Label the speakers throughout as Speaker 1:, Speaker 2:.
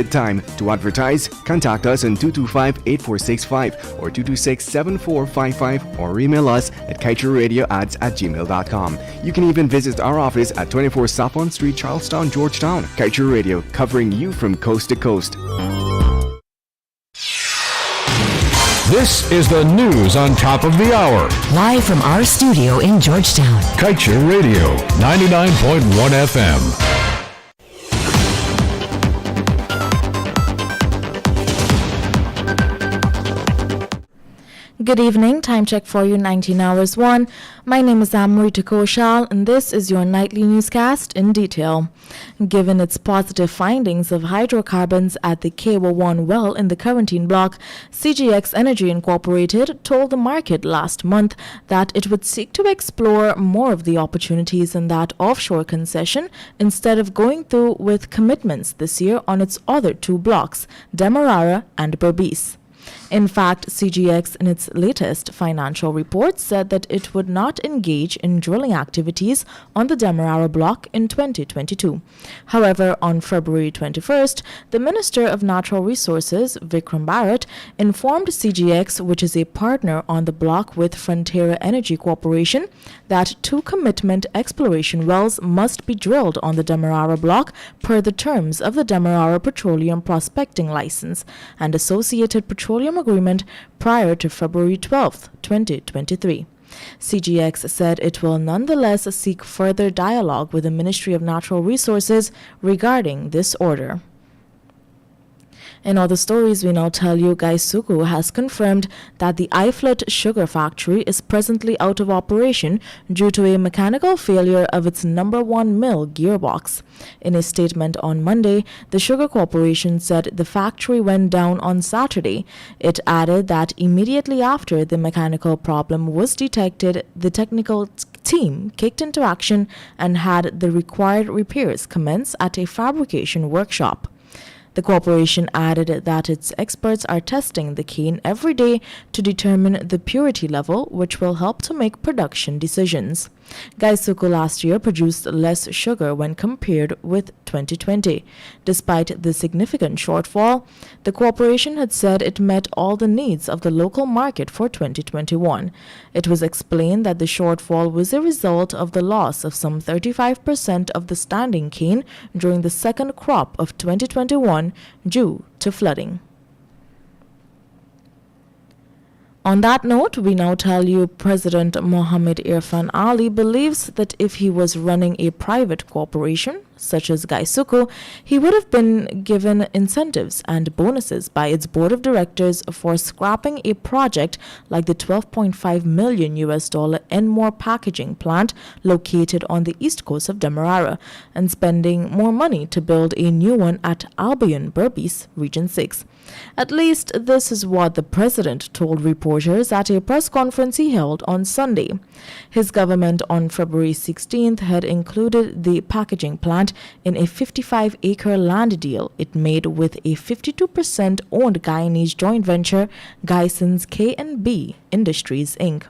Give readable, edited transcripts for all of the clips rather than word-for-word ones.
Speaker 1: time. To advertise, contact us on 225-8465 or 226-7455 or email us at kaieteurradioads@gmail.com. You can even visit our office at 24 Saffron Street, Charlestown, Georgetown. Kaieteur Radio, covering you from coast to coast.
Speaker 2: This is the news on top of the hour.
Speaker 3: Live from our studio in Georgetown.
Speaker 2: Kaieteur Radio, 99.1 FM.
Speaker 4: Good evening, time check for you 19 hours 1. My name is Amrita Koshal and this is your nightly newscast in detail. Given its positive findings of hydrocarbons at the Kaieteur well in the Quarantine block, CGX Energy Incorporated told the market last month that it would seek to explore more of the opportunities in that offshore concession instead of going through with commitments this year on its other two blocks, Demerara and Berbice. In fact, CGX in its latest financial report said that it would not engage in drilling activities on the Demerara block in 2022. However, on February 21st, the Minister of Natural Resources, Vikram Bharat, informed CGX, which is a partner on the block with Frontier Energy Corporation, that two commitment exploration wells must be drilled on the Demerara block per the terms of the Demerara Petroleum Prospecting License and Associated Petroleum Agreement prior to February 12, 2023. CGX said it will nonetheless seek further dialogue with the Ministry of Natural Resources regarding this order. In other stories, we now tell you Kaieteur has confirmed that the Iflit sugar factory is presently out of operation due to a mechanical failure of its number 1 mill gearbox. In a statement on Monday, the Sugar Corporation said the factory went down on Saturday. It added that immediately after the mechanical problem was detected, the technical team kicked into action and had the required repairs commence at a fabrication workshop. The corporation added that its experts are testing the cane every day to determine the purity level, which will help to make production decisions. Kaieteur last year produced less sugar when compared with 2020. Despite the significant shortfall, the corporation had said it met all the needs of the local market for 2021. It was explained that the shortfall was a result of the loss of some 35% of the standing cane during the second crop of 2021 due to flooding. On that note, we now tell you President Mohammed Irfan Ali believes that if he was running a private corporation, such as Kaieteur, he would have been given incentives and bonuses by its board of directors for scrapping a project like the $12.5 million Enmore packaging plant located on the east coast of Demerara and spending more money to build a new one at Albion, Berbice, Region 6. At least this is what the president told reporters at a press conference he held on Sunday. His government on February 16th had included the packaging plant in a 55-acre land deal it made with a 52% owned Guyanese joint venture, Gyson's K&B Industries, Inc.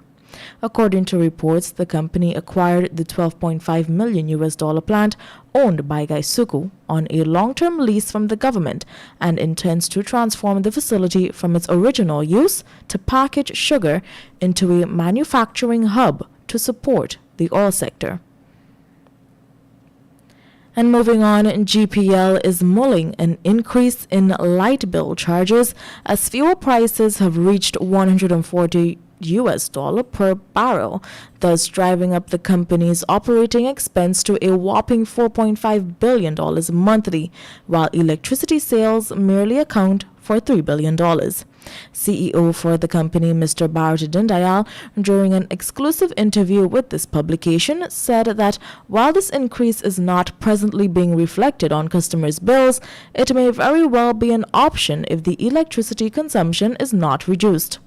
Speaker 4: According to reports, the company acquired the $12.5 million plant owned by Kaieteur on a long-term lease from the government and intends to transform the facility from its original use to package sugar into a manufacturing hub to support the oil sector. And moving on, GPL is mulling an increase in light bill charges as fuel prices have reached $140 per barrel, thus driving up the company's operating expense to a whopping $4.5 billion monthly, while electricity sales merely account for $3 billion. CEO for the company, Mr. Bharat Dindayal, during an exclusive interview with this publication, said that while this increase is not presently being reflected on customers' bills, it may very well be an option if the electricity consumption is not reduced.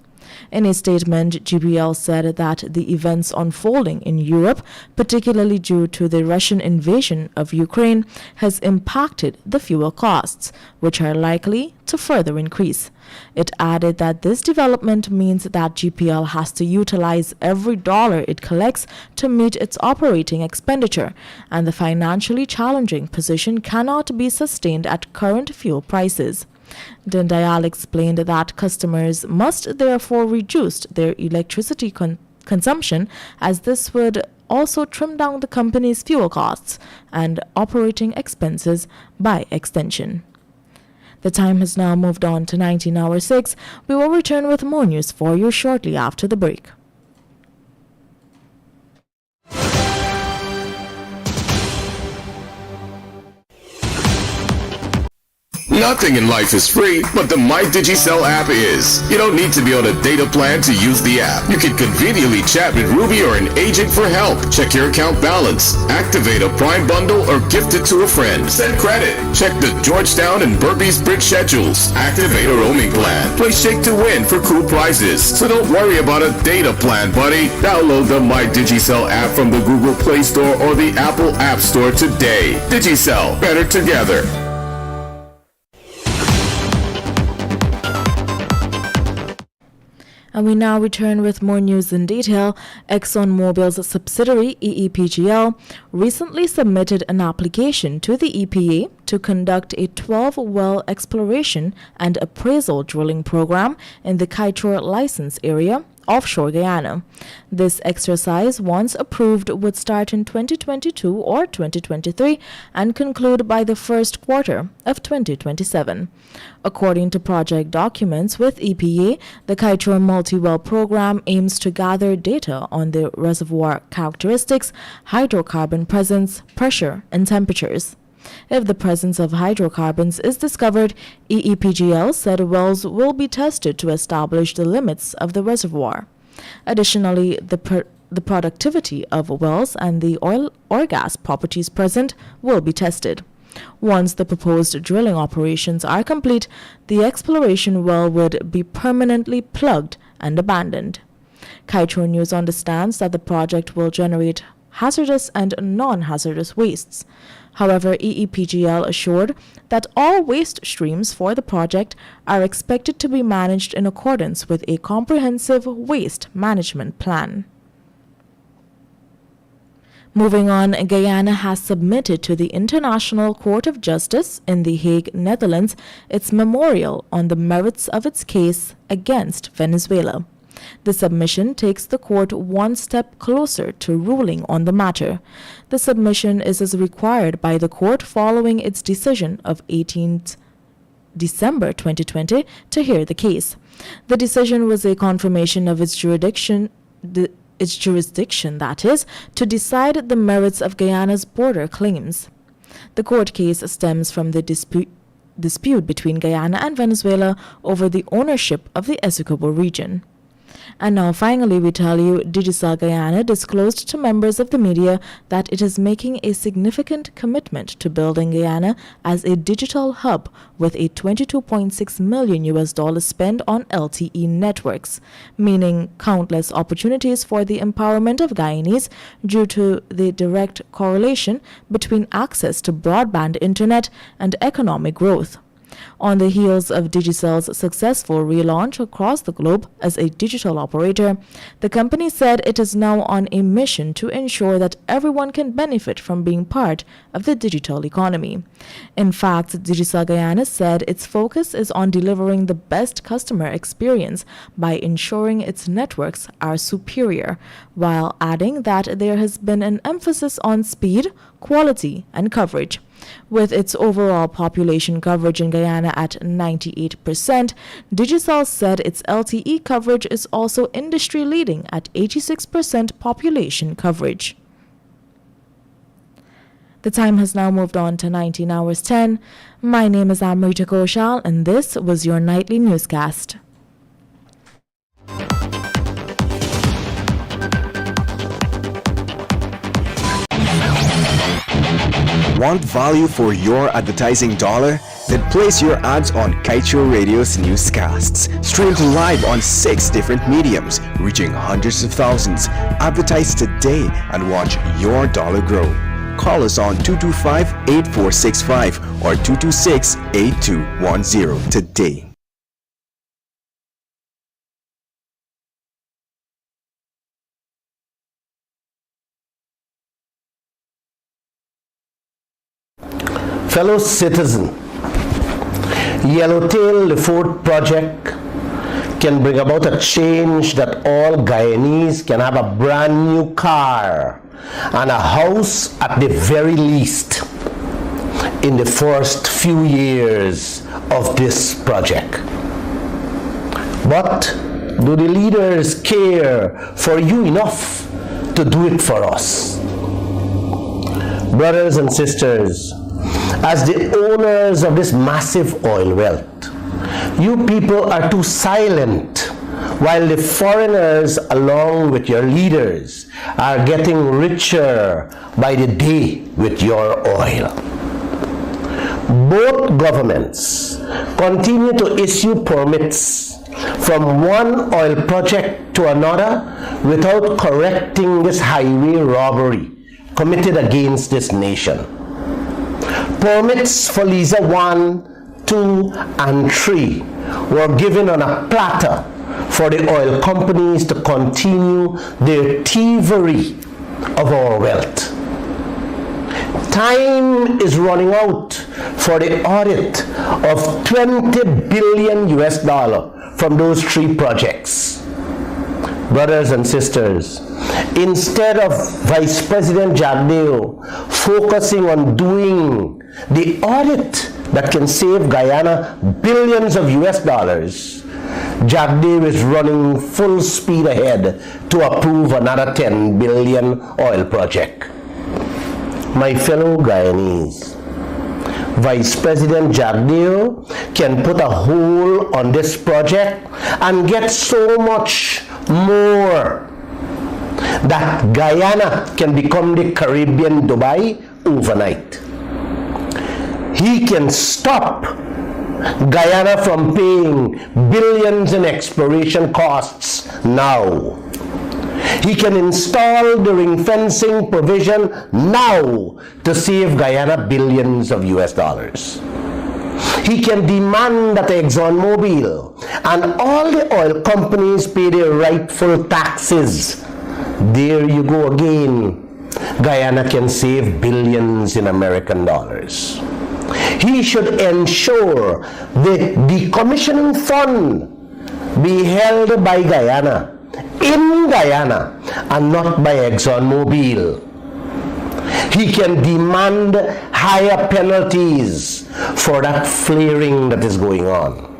Speaker 4: In a statement, GPL said that the events unfolding in Europe, particularly due to the Russian invasion of Ukraine, has impacted the fuel costs, which are likely to further increase. It added that this development means that GPL has to utilize every dollar it collects to meet its operating expenditure, and the financially challenging position cannot be sustained at current fuel prices. Dindayal explained that customers must therefore reduce their electricity consumption, as this would also trim down the company's fuel costs and operating expenses by extension. The time has now moved on to 19 hours 6. We will return with more news for you shortly after the break.
Speaker 5: Nothing in life is free, but the My Digicel app is. You don't need to be on a data plan to use the app. You can conveniently chat with Ruby or an agent for help. Check your account balance, activate a Prime bundle, or gift it to a friend. Send credit. Check the Georgetown and Burpees Bridge schedules. Activate a roaming plan. Play Shake to Win for cool prizes. So don't worry about a data plan, buddy. Download the My Digicel app from the Google Play Store or the Apple App Store today. Digicel, better together.
Speaker 4: And we now return with more news in detail. ExxonMobil's subsidiary, EEPGL, recently submitted an application to the EPA to conduct a 12-well exploration and appraisal drilling program in the Kaieteur license area offshore Guyana. This exercise, once approved, would start in 2022 or 2023 and conclude by the first quarter of 2027. According to project documents with EPA, the Kaieteur multi-well program aims to gather data on the reservoir characteristics, hydrocarbon presence, pressure, and temperatures. If the presence of hydrocarbons is discovered, EEPGL said wells will be tested to establish the limits of the reservoir. Additionally, the productivity of wells and the oil or gas properties present will be tested. Once the proposed drilling operations are complete, the exploration well would be permanently plugged and abandoned. Kaieteur News understands that the project will generate hazardous and non-hazardous wastes. However, EEPGL assured that all waste streams for the project are expected to be managed in accordance with a comprehensive waste management plan. Moving on, Guyana has submitted to the International Court of Justice in The Hague, Netherlands, its memorial on the merits of its case against Venezuela. The submission takes the court one step closer to ruling on the matter. The submission is as required by the court following its decision of 18th December 2020 to hear the case. The decision was a confirmation of its jurisdiction, that is, to decide the merits of Guyana's border claims. The court case stems from the dispute between Guyana and Venezuela over the ownership of the Essequibo region. And now finally we tell you, Digicel Guyana disclosed to members of the media that it is making a significant commitment to building Guyana as a digital hub with a $22.6 million spend on LTE networks, meaning countless opportunities for the empowerment of Guyanese due to the direct correlation between access to broadband internet and economic growth. On the heels of Digicel's successful relaunch across the globe as a digital operator, the company said it is now on a mission to ensure that everyone can benefit from being part of the digital economy. In fact, Digicel Guyana said its focus is on delivering the best customer experience by ensuring its networks are superior, while adding that there has been an emphasis on speed, quality, and coverage. With its overall population coverage in Guyana at 98%, Digicel said its LTE coverage is also industry-leading at 86% population coverage. The time has now moved on to 19 hours 10. My name is Amrita Koshal, and this was your nightly newscast.
Speaker 1: Want value for your advertising dollar? Then place your ads on Kaieteur Radio's newscasts. Streamed live on 6 different mediums, reaching hundreds of thousands. Advertise today and watch your dollar grow. Call us on 225-8465 or 226-8210 today.
Speaker 6: Fellow citizen, Yellowtail Lefort project can bring about a change that all Guyanese can have a brand new car and a house at the very least in the first few years of this project. But do the leaders care for you enough to do it for us? Brothers and sisters, as the owners of this massive oil wealth, you people are too silent while the foreigners, along with your leaders, are getting richer by the day with your oil. Both governments continue to issue permits from one oil project to another without correcting this highway robbery committed against this nation. Permits for Liza 1, 2, and 3 were given on a platter for the oil companies to continue their thievery of our wealth. Time is running out for the audit of $20 billion from those 3 projects. Brothers and sisters, instead of Vice President Jagdeo focusing on doing the audit that can save Guyana billions of dollars, Jagdeo is running full speed ahead to approve another $10 billion oil project. My fellow Guyanese, Vice President Jagdeo can put a hold on this project and get so much more that Guyana can become the Caribbean Dubai overnight. He can stop Guyana from paying billions in exploration costs now. He can install the ring fencing provision now to save Guyana billions of dollars. He can demand that ExxonMobil and all the oil companies pay their rightful taxes. There you go again. Guyana can save billions in American dollars. He should ensure the decommissioning fund be held by Guyana, in Guyana, and not by ExxonMobil. He can demand higher penalties for that flaring that is going on.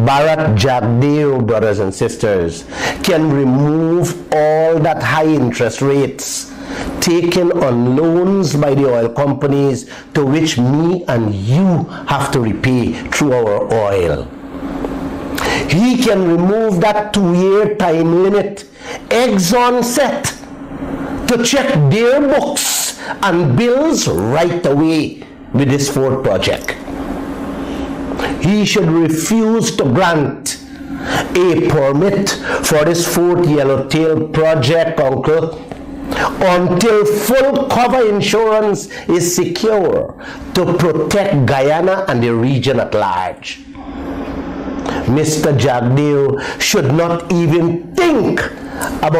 Speaker 6: Bharat Jagdeo, brothers and sisters, can remove all that high interest rates taken on loans by the oil companies to which me and you have to repay through our oil. He can remove that 2-year time limit Exxon set to check their books and bills right away with this 4th project. He should refuse to grant a permit for this 4th Yellowtail project, uncle, until full cover insurance is secure to protect Guyana and the region at large. Mr. Jagdeo should not even think about